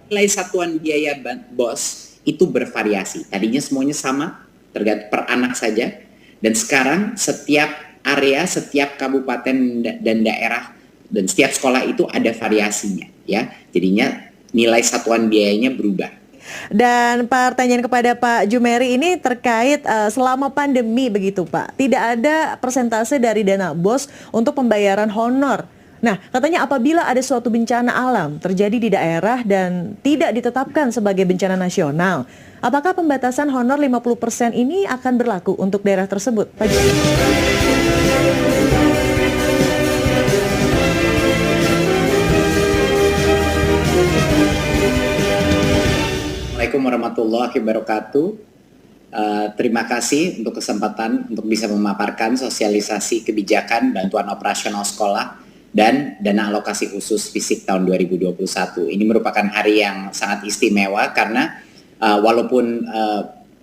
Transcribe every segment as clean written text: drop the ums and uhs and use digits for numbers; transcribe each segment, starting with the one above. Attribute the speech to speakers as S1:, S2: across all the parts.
S1: nilai satuan biaya BOS itu bervariasi. Tadinya semuanya sama, tergantung per anak saja. Dan sekarang setiap area, setiap kabupaten dan daerah dan setiap sekolah itu ada variasinya, ya. Jadinya nilai satuan biayanya berubah.
S2: Dan pertanyaan kepada Pak Jumeri ini terkait selama pandemi begitu Pak, tidak ada persentase dari dana BOS untuk pembayaran honor. Nah, katanya apabila ada suatu bencana alam terjadi di daerah dan tidak ditetapkan sebagai bencana nasional, apakah pembatasan honor 50% ini akan berlaku untuk daerah tersebut, Pak Jumeri?
S1: Assalamualaikum warahmatullahi wabarakatuh. Terima kasih untuk kesempatan untuk bisa memaparkan sosialisasi kebijakan bantuan operasional sekolah dan dana alokasi khusus fisik tahun 2021. Ini merupakan hari yang sangat istimewa karena walaupun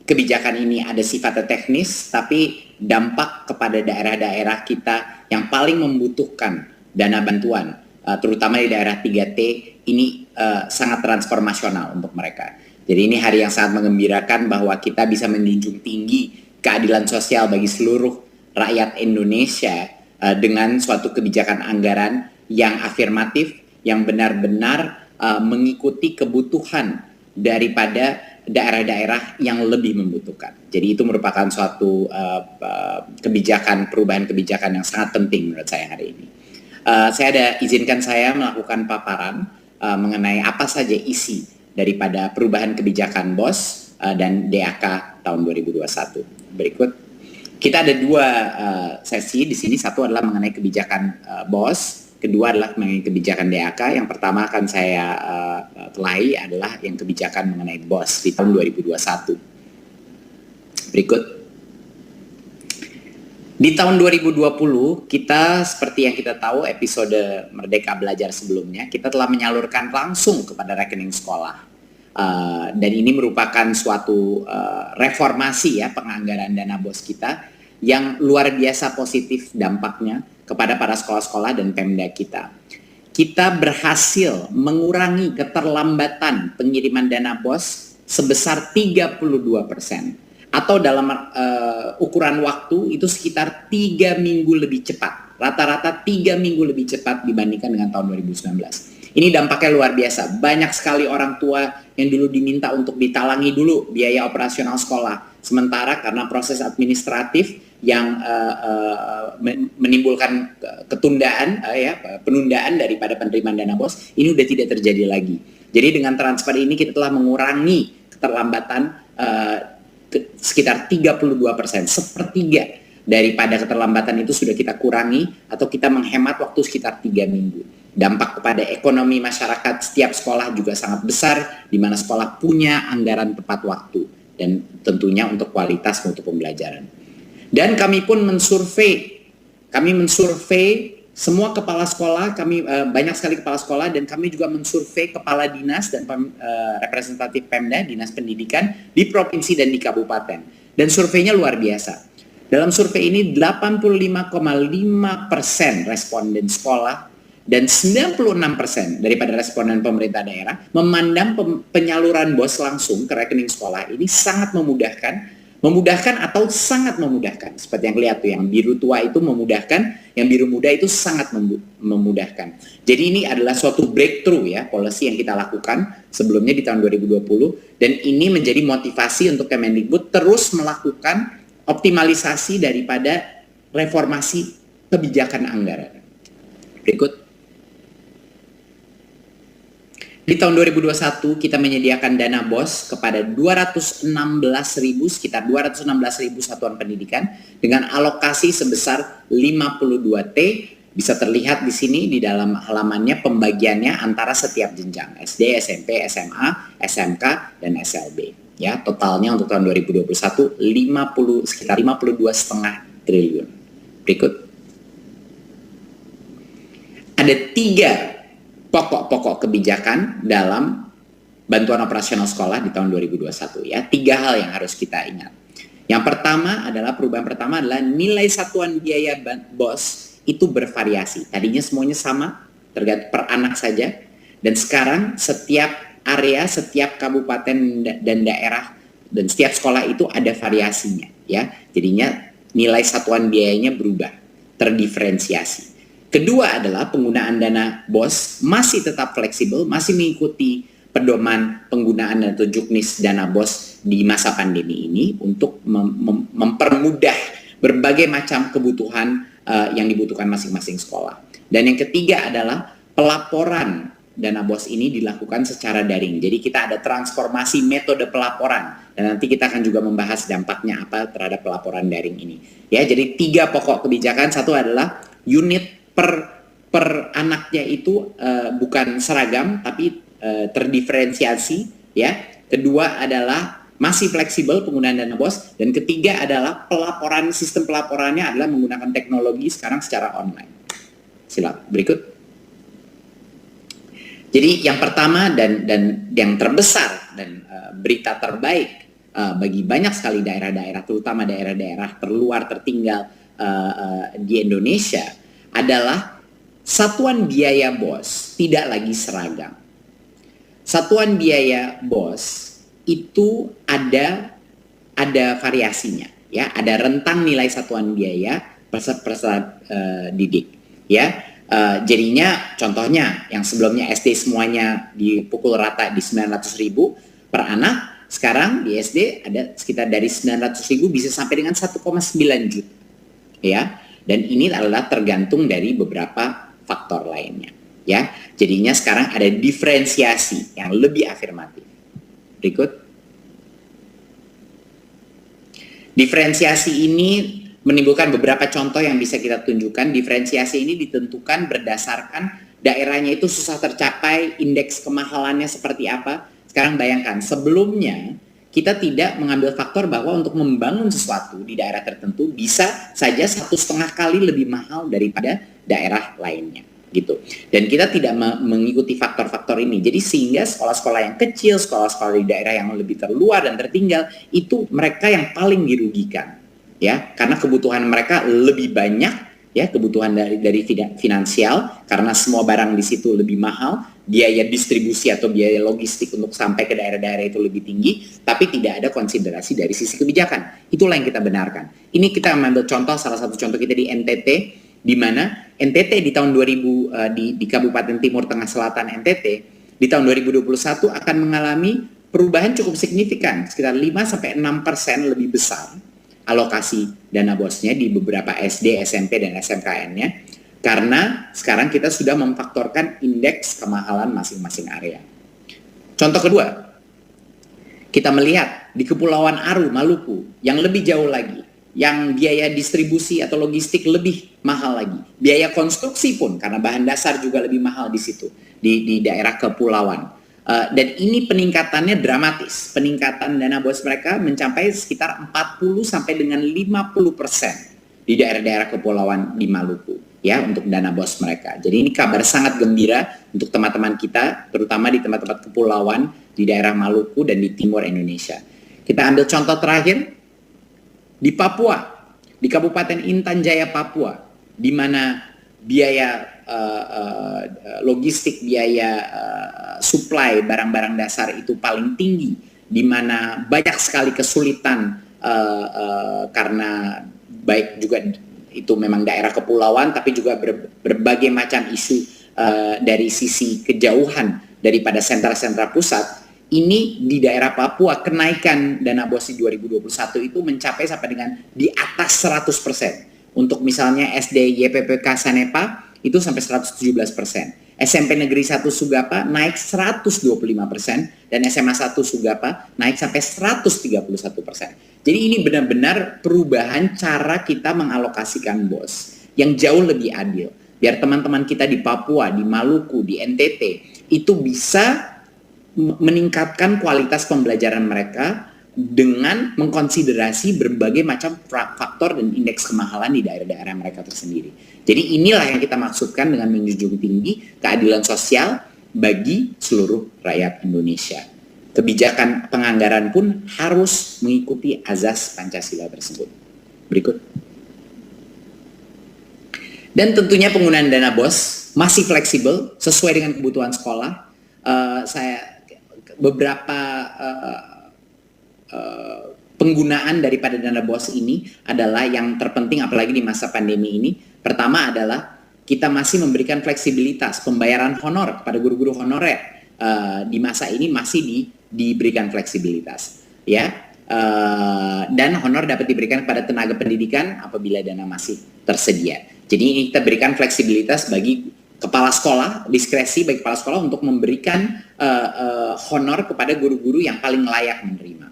S1: kebijakan ini ada sifatnya teknis, tapi dampak kepada daerah-daerah kita yang paling membutuhkan dana bantuan, terutama di daerah 3T, ini sangat transformasional untuk mereka. Jadi ini hari yang sangat mengembirakan bahwa kita bisa menjunjung tinggi keadilan sosial bagi seluruh rakyat Indonesia dengan suatu kebijakan anggaran yang afirmatif, yang benar-benar mengikuti kebutuhan daripada daerah-daerah yang lebih membutuhkan. Jadi itu merupakan suatu kebijakan, perubahan kebijakan yang sangat penting menurut saya hari ini. Izinkan saya melakukan paparan mengenai apa saja isi daripada perubahan kebijakan BOS dan DAK tahun 2021. Berikut, kita ada dua sesi di sini. Satu adalah mengenai kebijakan BOS, kedua adalah mengenai kebijakan DAK. Yang pertama akan saya telahi adalah yang kebijakan mengenai BOS di tahun 2021. Berikut. Di tahun 2020, kita seperti yang kita tahu episode Merdeka Belajar sebelumnya, kita telah menyalurkan langsung kepada rekening sekolah. Dan ini merupakan suatu reformasi ya penganggaran dana BOS kita yang luar biasa positif dampaknya kepada para sekolah-sekolah dan Pemda kita. Kita berhasil mengurangi keterlambatan pengiriman dana BOS sebesar 32%. Atau dalam ukuran waktu itu sekitar 3 minggu lebih cepat. Rata-rata 3 minggu lebih cepat dibandingkan dengan tahun 2019. Ini dampaknya luar biasa. Banyak sekali orang tua yang dulu diminta untuk ditalangi dulu biaya operasional sekolah. Sementara karena proses administratif yang menimbulkan ketundaan, penundaan daripada penerimaan dana BOS, ini udah tidak terjadi lagi. Jadi dengan transfer ini kita telah mengurangi keterlambatan sekitar 32%, sepertiga daripada keterlambatan itu sudah kita kurangi atau kita menghemat waktu sekitar 3 minggu. Dampak kepada ekonomi masyarakat setiap sekolah juga sangat besar, di mana sekolah punya anggaran tepat waktu dan tentunya untuk kualitas mutu pembelajaran. Dan kami pun mensurvei semua kepala sekolah, banyak sekali kepala sekolah, dan kami juga mensurvei kepala dinas dan representatif Pemda, dinas pendidikan di provinsi dan di kabupaten. Dan surveinya luar biasa. Dalam survei ini 85,5% responden sekolah dan 96% daripada responden pemerintah daerah memandang penyaluran BOS langsung ke rekening sekolah ini sangat memudahkan atau sangat memudahkan. Seperti yang kelihatan tuh, yang biru tua itu memudahkan, yang biru muda itu sangat memudahkan. Jadi ini adalah suatu breakthrough ya, policy yang kita lakukan sebelumnya di tahun 2020, dan ini menjadi motivasi untuk Kemendikbud terus melakukan optimalisasi daripada reformasi kebijakan anggaran. Berikut. Di tahun 2021 kita menyediakan dana BOS kepada sekitar 216.000 satuan pendidikan dengan alokasi sebesar 52T. Bisa terlihat di sini di dalam halamannya pembagiannya antara setiap jenjang SD, SMP, SMA, SMK, dan SLB. Ya, totalnya untuk tahun 2021 sekitar 52,5 triliun. Berikut. Ada 3 pokok-pokok kebijakan dalam bantuan operasional sekolah di tahun 2021 ya. 3 hal yang harus kita ingat. Yang pertama adalah nilai satuan biaya BOS itu bervariasi. Tadinya semuanya sama, tergantung per anak saja, dan sekarang setiap area setiap kabupaten dan daerah dan setiap sekolah itu ada variasinya, ya. Jadinya nilai satuan biayanya berubah, terdiferensiasi. Kedua adalah penggunaan dana BOS masih tetap fleksibel, masih mengikuti pedoman penggunaan atau juknis dana BOS di masa pandemi ini untuk mempermudah berbagai macam kebutuhan yang dibutuhkan masing-masing sekolah. Dan yang ketiga adalah pelaporan dana BOS ini dilakukan secara daring. Jadi kita ada transformasi metode pelaporan dan nanti kita akan juga membahas dampaknya apa terhadap pelaporan daring ini. Ya, jadi 3 pokok kebijakan. Satu adalah unit per anaknya itu bukan seragam tapi terdiferensiasi, ya. Kedua adalah masih fleksibel penggunaan dana BOS, dan ketiga adalah sistem pelaporannya adalah menggunakan teknologi sekarang secara online. Silakan berikut. Jadi yang pertama dan yang terbesar dan berita terbaik bagi banyak sekali daerah-daerah, terutama daerah-daerah terluar tertinggal di Indonesia adalah satuan biaya BOS tidak lagi seragam. Satuan biaya BOS itu ada variasinya, ya, ada rentang nilai satuan biaya peserta didik, ya. Jadinya contohnya yang sebelumnya SD semuanya dipukul rata di 900.000 per anak, sekarang di SD ada sekitar dari 900.000 bisa sampai dengan 1,9 juta, ya. Dan ini adalah tergantung dari beberapa faktor lainnya, ya. Jadinya sekarang ada diferensiasi yang lebih afirmatif. Berikut. Diferensiasi ini menimbulkan beberapa contoh yang bisa kita tunjukkan. Diferensiasi ini ditentukan berdasarkan daerahnya itu susah tercapai, indeks kemahalannya seperti apa. Sekarang bayangkan, sebelumnya kita tidak mengambil faktor bahwa untuk membangun sesuatu di daerah tertentu bisa saja 1,5 kali lebih mahal daripada daerah lainnya, gitu. Dan kita tidak mengikuti faktor-faktor ini. Jadi sehingga sekolah-sekolah yang kecil, sekolah-sekolah di daerah yang lebih terluar dan tertinggal, itu mereka yang paling dirugikan, ya, karena kebutuhan mereka lebih banyak, ya, kebutuhan dari finansial, karena semua barang di situ lebih mahal, biaya distribusi atau biaya logistik untuk sampai ke daerah-daerah itu lebih tinggi, tapi tidak ada konsiderasi dari sisi kebijakan. Itulah yang kita benarkan. Ini kita mengambil contoh, salah satu contoh kita di NTT, di mana NTT di tahun 2000 di Kabupaten Timur Tengah Selatan NTT di tahun 2021 akan mengalami perubahan cukup signifikan, sekitar 5-6% lebih besar alokasi dana BOS-nya di beberapa SD, SMP, dan SMKN-nya, karena sekarang kita sudah memfaktorkan indeks kemahalan masing-masing area. Contoh kedua, kita melihat di Kepulauan Aru, Maluku, yang lebih jauh lagi, yang biaya distribusi atau logistik lebih mahal lagi. Biaya konstruksi pun, karena bahan dasar juga lebih mahal di situ, di daerah kepulauan. Dan ini peningkatannya dramatis. Peningkatan dana BOS mereka mencapai sekitar 40 sampai dengan 50% di daerah-daerah kepulauan di Maluku, ya, untuk dana BOS mereka. Jadi ini kabar sangat gembira untuk teman-teman kita, terutama di tempat-tempat kepulauan di daerah Maluku dan di timur Indonesia. Kita ambil contoh terakhir di Papua, di Kabupaten Intan Jaya, Papua, di mana biaya logistik, biaya supply barang-barang dasar itu paling tinggi, di mana banyak sekali kesulitan karena baik juga itu memang daerah kepulauan, tapi juga berbagai macam isu dari sisi kejauhan daripada sentra-sentra pusat. Ini di daerah Papua kenaikan dana BOS di 2021 itu mencapai sampai dengan di atas 100%. Untuk misalnya SD YPPK Sanepa itu sampai 117%. SMP Negeri 1 Sugapa naik 125% dan SMA 1 Sugapa naik sampai 131%. Jadi ini benar-benar perubahan cara kita mengalokasikan BOS yang jauh lebih adil. Biar teman-teman kita di Papua, di Maluku, di NTT itu bisa meningkatkan kualitas pembelajaran mereka dengan mengkonsiderasi berbagai macam faktor dan indeks kemahalan di daerah-daerah mereka tersendiri. Jadi inilah yang kita maksudkan dengan menjunjung tinggi keadilan sosial bagi seluruh rakyat Indonesia. Kebijakan penganggaran pun harus mengikuti azas Pancasila tersebut. Berikut. Dan tentunya penggunaan dana BOS masih fleksibel sesuai dengan kebutuhan sekolah. beberapa penggunaan daripada dana BOS ini adalah yang terpenting apalagi di masa pandemi ini. Pertama adalah kita masih memberikan fleksibilitas pembayaran honor kepada guru-guru honorer. Di masa ini masih diberikan fleksibilitas, ya. Dan honor dapat diberikan kepada tenaga pendidikan apabila dana masih tersedia. Jadi ini kita berikan fleksibilitas bagi kepala sekolah, diskresi bagi kepala sekolah untuk memberikan honor kepada guru-guru yang paling layak menerima.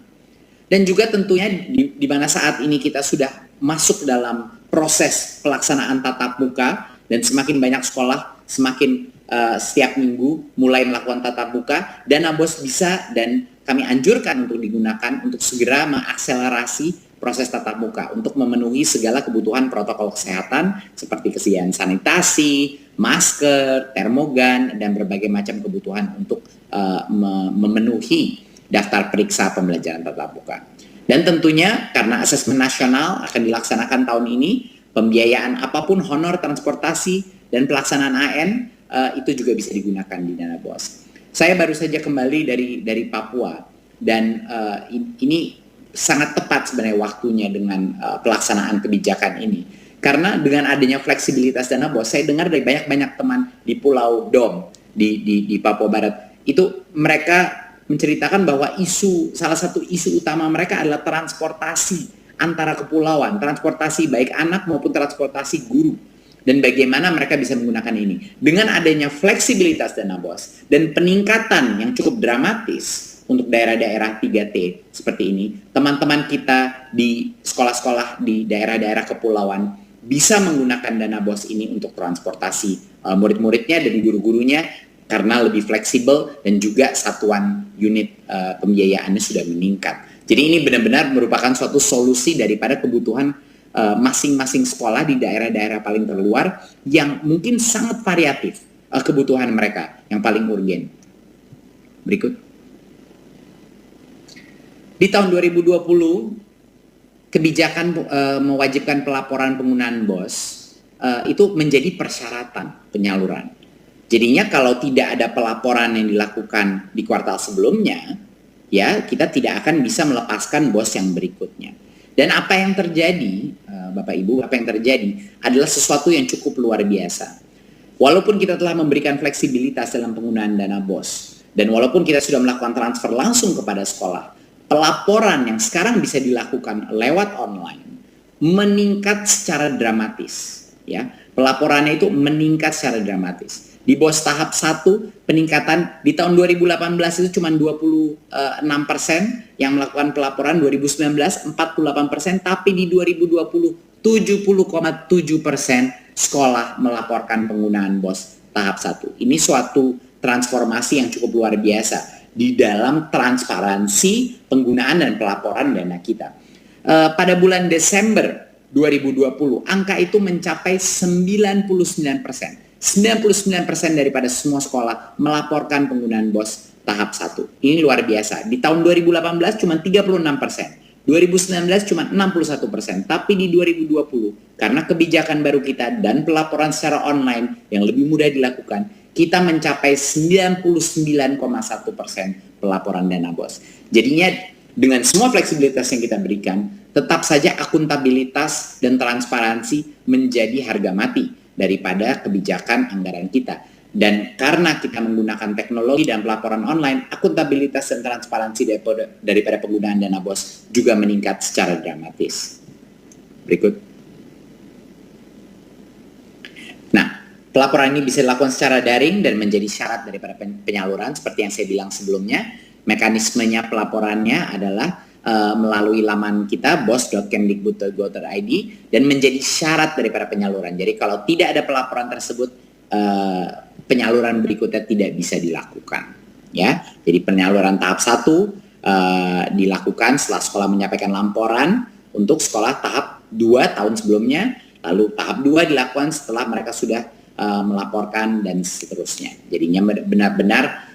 S1: Dan juga tentunya di mana saat ini kita sudah masuk dalam proses pelaksanaan tatap muka dan semakin banyak sekolah semakin setiap minggu mulai melakukan tatap muka, dana BOS bisa dan kami anjurkan untuk digunakan untuk segera mengakselerasi proses tatap muka untuk memenuhi segala kebutuhan protokol kesehatan seperti kesediaan sanitasi, masker, termogan, dan berbagai macam kebutuhan untuk memenuhi daftar periksa pembelajaran tatap muka. Dan tentunya karena asesmen nasional akan dilaksanakan tahun ini, pembiayaan apapun honor transportasi dan pelaksanaan AN itu juga bisa digunakan di dana BOS. Saya baru saja kembali dari Papua dan ini sangat tepat sebenarnya waktunya dengan pelaksanaan kebijakan ini. Karena dengan adanya fleksibilitas dana BOS, saya dengar dari banyak teman di Pulau Dom di Papua Barat itu mereka menceritakan bahwa salah satu isu utama mereka adalah transportasi antara kepulauan, transportasi baik anak maupun transportasi guru, dan bagaimana mereka bisa menggunakan ini. Dengan adanya fleksibilitas dana BOS dan peningkatan yang cukup dramatis untuk daerah-daerah 3T seperti ini, teman-teman kita di sekolah-sekolah di daerah-daerah kepulauan bisa menggunakan dana BOS ini untuk transportasi murid-muridnya dan guru-gurunya, karena lebih fleksibel dan juga satuan unit pembiayaannya sudah meningkat. Jadi ini benar-benar merupakan suatu solusi daripada kebutuhan masing-masing sekolah di daerah-daerah paling terluar yang mungkin sangat variatif kebutuhan mereka yang paling urgen. Berikut. Di tahun 2020, kebijakan mewajibkan pelaporan penggunaan BOS itu menjadi persyaratan penyaluran. Jadinya kalau tidak ada pelaporan yang dilakukan di kuartal sebelumnya, ya kita tidak akan bisa melepaskan BOS yang berikutnya. Dan apa yang terjadi, Bapak Ibu, apa yang terjadi adalah sesuatu yang cukup luar biasa. Walaupun kita telah memberikan fleksibilitas dalam penggunaan dana BOS, dan walaupun kita sudah melakukan transfer langsung kepada sekolah, pelaporan yang sekarang bisa dilakukan lewat online meningkat secara dramatis. Ya, pelaporannya itu meningkat secara dramatis. Di BOS tahap 1, peningkatan di tahun 2018 itu cuma 26% yang melakukan pelaporan, 2019 48%, tapi di 2020 70,7% sekolah melaporkan penggunaan BOS tahap 1. Ini suatu transformasi yang cukup luar biasa di dalam transparansi penggunaan dan pelaporan dana kita. Pada bulan Desember 2020, angka itu mencapai 99%. 99% daripada semua sekolah melaporkan penggunaan BOS tahap 1. Ini luar biasa. Di tahun 2018 cuma 36%. 2019 cuma 61%. Tapi di 2020, karena kebijakan baru kita dan pelaporan secara online yang lebih mudah dilakukan, kita mencapai 99,1% pelaporan dana BOS. Jadinya dengan semua fleksibilitas yang kita berikan, tetap saja akuntabilitas dan transparansi menjadi harga mati daripada kebijakan anggaran kita. Dan karena kita menggunakan teknologi dan pelaporan online, akuntabilitas dan transparansi daripada penggunaan dana BOS juga meningkat secara dramatis. Berikut. Nah, pelaporan ini bisa dilakukan secara daring dan menjadi syarat daripada penyaluran seperti yang saya bilang sebelumnya. Mekanismenya pelaporannya adalah melalui laman kita bos.kemdikbud.go.id dan menjadi syarat daripada penyaluran. Jadi kalau tidak ada pelaporan tersebut, penyaluran berikutnya tidak bisa dilakukan. Ya, jadi penyaluran tahap 1 dilakukan setelah sekolah menyampaikan laporan untuk sekolah tahap 2 tahun sebelumnya, lalu tahap 2 dilakukan setelah mereka sudah melaporkan dan seterusnya. Jadinya benar-benar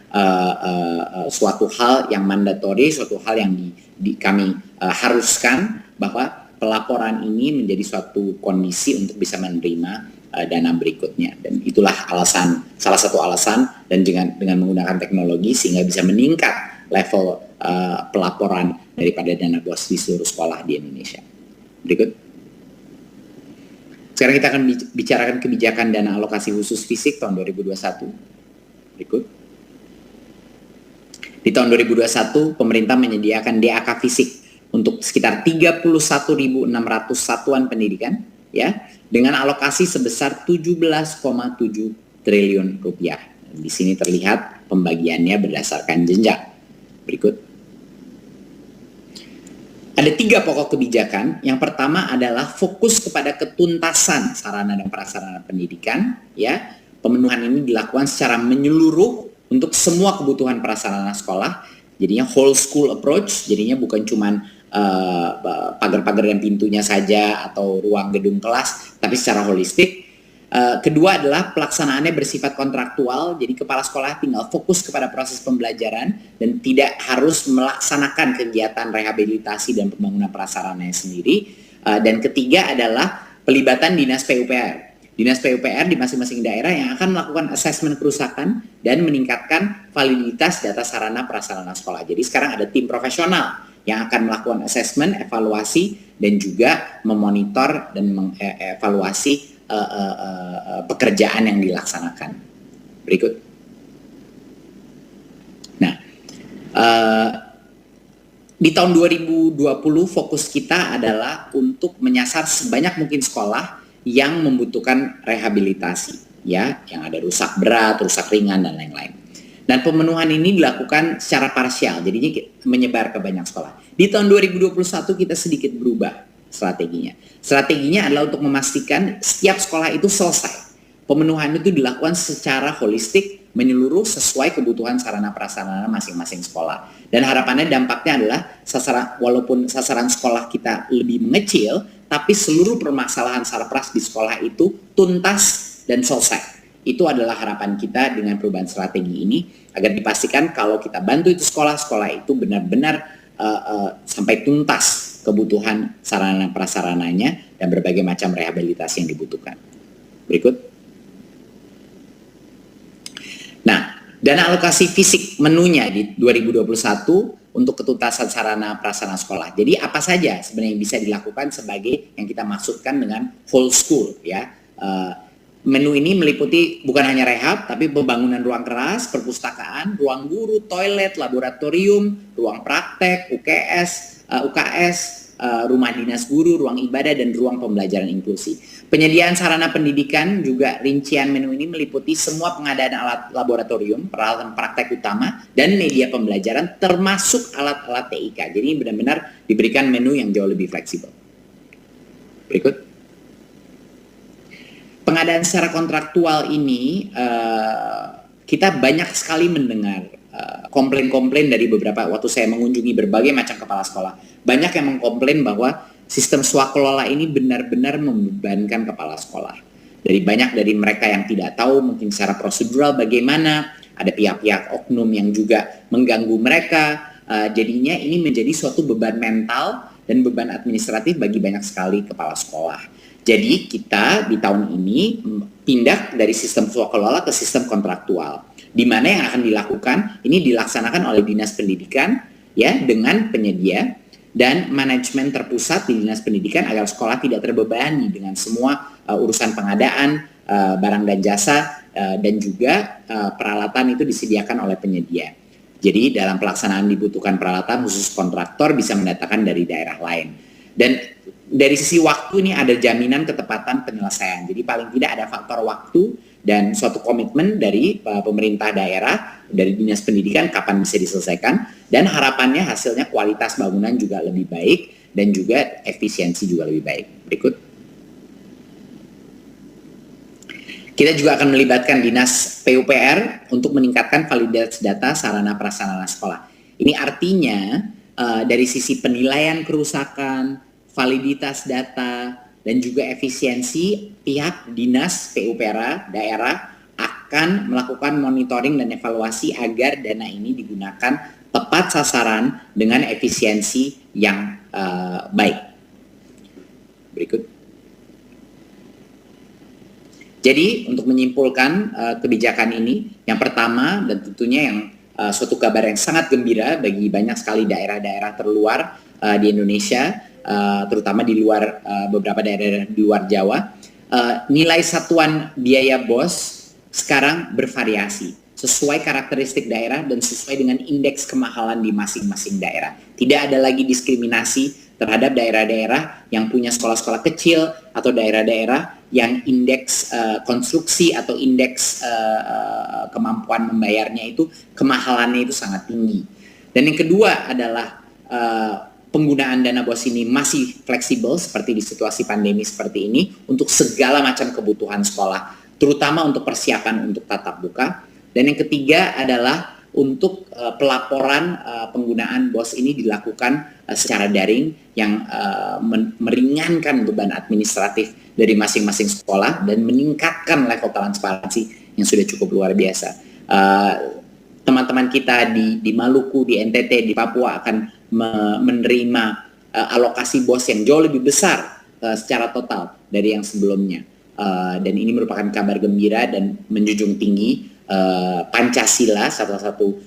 S1: suatu hal yang mandatori, suatu hal yang kami haruskan bahwa pelaporan ini menjadi suatu kondisi untuk bisa menerima dana berikutnya. Dan itulah salah satu alasan dan dengan menggunakan teknologi sehingga bisa meningkat level pelaporan daripada dana BOS di seluruh sekolah di Indonesia. Berikut. Sekarang kita akan bicarakan kebijakan dana alokasi khusus fisik tahun 2021. Berikut. Di tahun 2021, pemerintah menyediakan DAK fisik untuk sekitar 31.600 satuan pendidikan, ya, dengan alokasi sebesar 17,7 triliun rupiah. Di sini terlihat pembagiannya berdasarkan jenjang. Berikut. Ada 3 pokok kebijakan. Yang pertama adalah fokus kepada ketuntasan sarana dan prasarana pendidikan. Ya, pemenuhan ini dilakukan secara menyeluruh untuk semua kebutuhan prasarana sekolah. Jadinya whole school approach. Jadinya bukan cuman pagar-pagar dan pintunya saja atau ruang gedung kelas, tapi secara holistik. Kedua adalah pelaksanaannya bersifat kontraktual, jadi kepala sekolah tinggal fokus kepada proses pembelajaran dan tidak harus melaksanakan kegiatan rehabilitasi dan pembangunan prasarananya sendiri. Dan ketiga adalah pelibatan Dinas PUPR. Dinas PUPR di masing-masing daerah yang akan melakukan asesmen kerusakan dan meningkatkan validitas data sarana prasarana sekolah. Jadi sekarang ada tim profesional yang akan melakukan asesmen, evaluasi, dan juga memonitor dan mengevaluasi pekerjaan yang dilaksanakan. Berikut. Nah, di tahun 2020 fokus kita adalah untuk menyasar sebanyak mungkin sekolah yang membutuhkan rehabilitasi, ya, yang ada rusak berat, rusak ringan, dan lain-lain. Dan pemenuhan ini dilakukan secara parsial, jadinya menyebar ke banyak sekolah. Di tahun 2021 kita sedikit berubah strateginya. Strateginya adalah untuk memastikan setiap sekolah itu selesai. Pemenuhan itu dilakukan secara holistik, menyeluruh sesuai kebutuhan sarana prasarana masing-masing sekolah. Dan harapannya dampaknya adalah walaupun sasaran sekolah kita lebih mengecil, tapi seluruh permasalahan sarpras di sekolah itu tuntas dan selesai. Itu adalah harapan kita dengan perubahan strategi ini, agar dipastikan kalau kita bantu itu sekolah itu benar-benar sampai tuntas kebutuhan sarana prasarananya dan berbagai macam rehabilitasi yang dibutuhkan. Berikut. Nah, dana alokasi fisik menunya di 2021 untuk ketuntasan sarana prasarana sekolah. Jadi apa saja sebenarnya yang bisa dilakukan sebagai yang kita maksudkan dengan whole school, ya. Menu ini meliputi bukan hanya rehab, tapi pembangunan ruang kelas, perpustakaan, ruang guru, toilet, laboratorium, ruang praktek, UKS, rumah dinas guru, ruang ibadah, dan ruang pembelajaran inklusi. Penyediaan sarana pendidikan juga rincian menu ini meliputi semua pengadaan alat laboratorium, peralatan praktek utama, dan media pembelajaran termasuk alat-alat TIK. Jadi benar-benar diberikan menu yang jauh lebih fleksibel. Berikut. Pengadaan secara kontraktual ini kita banyak sekali mendengar komplain-komplain dari beberapa, waktu saya mengunjungi berbagai macam kepala sekolah, banyak yang mengkomplain bahwa sistem swakelola ini benar-benar membebankan kepala sekolah. Banyak dari mereka yang tidak tahu mungkin secara prosedural bagaimana, ada pihak-pihak oknum yang juga mengganggu mereka, jadinya ini menjadi suatu beban mental dan beban administratif bagi banyak sekali kepala sekolah. Jadi kita di tahun ini pindah dari sistem swakelola ke sistem kontraktual, di mana yang akan dilakukan ini dilaksanakan oleh Dinas Pendidikan, ya, dengan penyedia dan manajemen terpusat di Dinas Pendidikan agar sekolah tidak terbebani dengan semua urusan pengadaan barang dan jasa dan juga peralatan itu disediakan oleh penyedia. Jadi dalam pelaksanaan dibutuhkan peralatan khusus kontraktor bisa mendatangkan dari daerah lain. Dan dari sisi waktu ini ada jaminan ketepatan penyelesaian. Jadi paling tidak ada faktor waktu dan suatu komitmen dari pemerintah daerah, dari Dinas Pendidikan kapan bisa diselesaikan, dan harapannya hasilnya kualitas bangunan juga lebih baik dan juga efisiensi juga lebih baik. Berikut. Kita juga akan melibatkan Dinas PUPR untuk meningkatkan validitas data sarana prasarana sekolah. Ini artinya dari sisi penilaian kerusakan, validitas data, dan juga efisiensi, pihak Dinas PUPR daerah akan melakukan monitoring dan evaluasi agar dana ini digunakan tepat sasaran dengan efisiensi yang baik. Berikut. Jadi untuk menyimpulkan kebijakan ini, yang pertama dan tentunya yang suatu kabar yang sangat gembira bagi banyak sekali daerah-daerah terluar di Indonesia, terutama di luar beberapa daerah di luar Jawa. Nilai satuan biaya BOS sekarang bervariasi sesuai karakteristik daerah dan sesuai dengan indeks kemahalan di masing-masing daerah. Tidak ada lagi diskriminasi terhadap daerah-daerah yang punya sekolah-sekolah kecil atau daerah-daerah yang indeks konstruksi atau indeks kemampuan membayarnya itu kemahalannya itu sangat tinggi. Dan yang kedua adalah penggunaan dana BOS ini masih fleksibel seperti di situasi pandemi seperti ini untuk segala macam kebutuhan sekolah, terutama untuk persiapan untuk tatap muka. Dan yang ketiga adalah untuk pelaporan penggunaan BOS ini dilakukan secara daring yang meringankan beban administratif dari masing-masing sekolah dan meningkatkan level transparansi yang sudah cukup luar biasa. Teman-teman kita di Maluku, di NTT, di Papua akan menerima alokasi BOS yang jauh lebih besar secara total dari yang sebelumnya. Dan ini merupakan kabar gembira dan menjunjung tinggi Pancasila, salah satu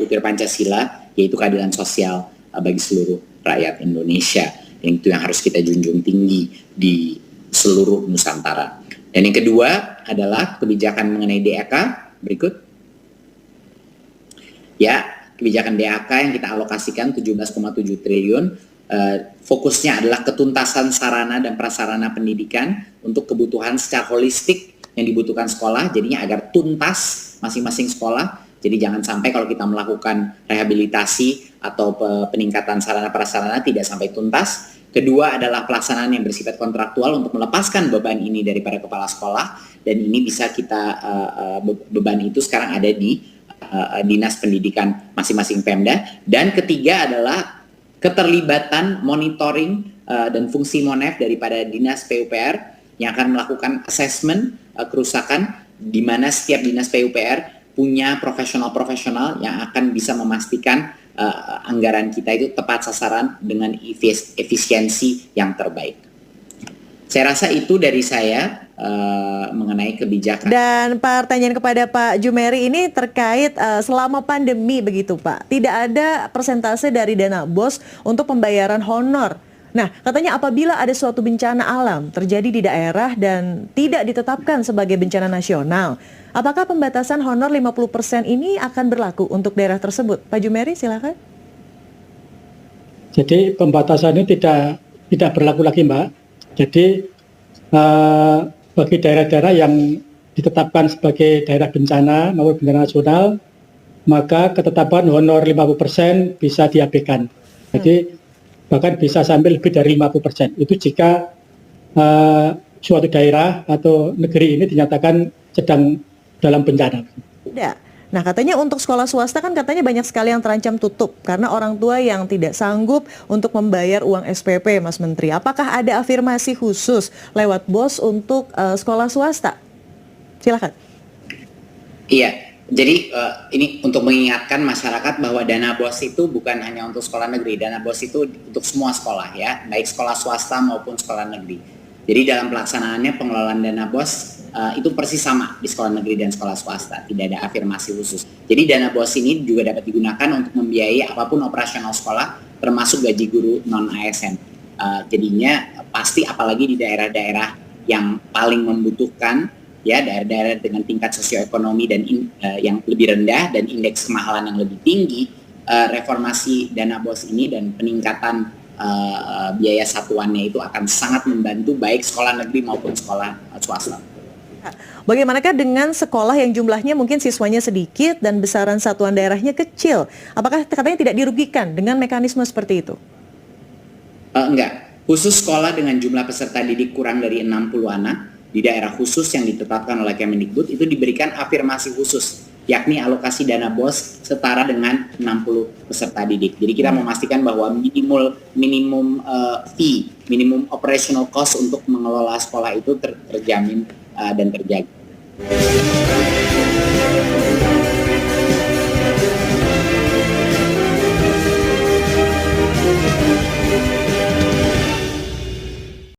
S1: butir Pancasila, yaitu keadilan sosial bagi seluruh rakyat Indonesia. Yang itu yang harus kita junjung tinggi di seluruh Nusantara. Dan yang kedua adalah kebijakan mengenai DAK. Berikut. Ya, kebijakan DAK yang kita alokasikan 17,7 triliun. Fokusnya adalah ketuntasan sarana dan prasarana pendidikan untuk kebutuhan secara holistik yang dibutuhkan sekolah, jadinya agar tuntas masing-masing sekolah. Jadi jangan sampai kalau kita melakukan rehabilitasi atau peningkatan sarana prasarana tidak sampai tuntas. Kedua adalah pelaksanaan yang bersifat kontraktual untuk melepaskan beban ini daripada kepala sekolah, dan ini bisa kita beban itu sekarang ada di dinas pendidikan masing-masing Pemda. Dan ketiga adalah keterlibatan monitoring dan fungsi MONEF daripada dinas PUPR yang akan melakukan assessment kerusakan, di mana setiap dinas PUPR punya profesional-profesional yang akan bisa memastikan anggaran kita itu tepat sasaran dengan efisiensi yang terbaik. Saya rasa itu dari saya mengenai kebijakan.
S2: Dan pertanyaan kepada Pak Jumeri ini terkait selama pandemi begitu Pak, tidak ada persentase dari dana BOS untuk pembayaran honor. Nah, katanya apabila ada suatu bencana alam terjadi di daerah dan tidak ditetapkan sebagai bencana nasional, apakah pembatasan honor 50% ini akan berlaku untuk daerah tersebut? Pak Jumeri, silakan.
S3: Jadi pembatasan ini tidak berlaku lagi, Mbak. Jadi bagi daerah-daerah yang ditetapkan sebagai daerah bencana maupun bencana nasional, maka ketetapan honor 50% bisa diabaikan. Jadi bahkan bisa sampai lebih dari 50%. Itu jika suatu daerah atau negeri ini dinyatakan sedang dalam bencana.
S2: Ya. Nah, katanya untuk sekolah swasta kan katanya banyak sekali yang terancam tutup karena orang tua yang tidak sanggup untuk membayar uang SPP, Mas Menteri. Apakah ada afirmasi khusus lewat BOS untuk sekolah swasta? Silakan.
S1: Iya. Jadi ini untuk mengingatkan masyarakat bahwa dana BOS itu bukan hanya untuk sekolah negeri, dana BOS itu untuk semua sekolah ya, baik sekolah swasta maupun sekolah negeri. Jadi dalam pelaksanaannya pengelolaan dana BOS itu persis sama di sekolah negeri dan sekolah swasta, tidak ada afirmasi khusus. Jadi dana BOS ini juga dapat digunakan untuk membiayai apapun operasional sekolah, termasuk gaji guru non-ASN. Jadinya pasti apalagi di daerah-daerah yang paling membutuhkan, ya daerah-daerah dengan tingkat sosioekonomi dan yang lebih rendah dan indeks kemahalan yang lebih tinggi, reformasi dana BOS ini dan peningkatan biaya satuannya itu akan sangat membantu baik sekolah negeri maupun sekolah swasta.
S2: Bagaimanakah dengan sekolah yang jumlahnya mungkin siswanya sedikit dan besaran satuan daerahnya kecil? Apakah katanya tidak dirugikan dengan mekanisme seperti itu?
S1: Enggak. Khusus sekolah dengan jumlah peserta didik kurang dari 60 anak, di daerah khusus yang ditetapkan oleh Kemendikbud itu diberikan afirmasi khusus, yakni alokasi dana BOS setara dengan 60 peserta didik. Jadi kita memastikan bahwa minimum fee, minimum operational cost untuk mengelola sekolah itu terjamin dan terjaga.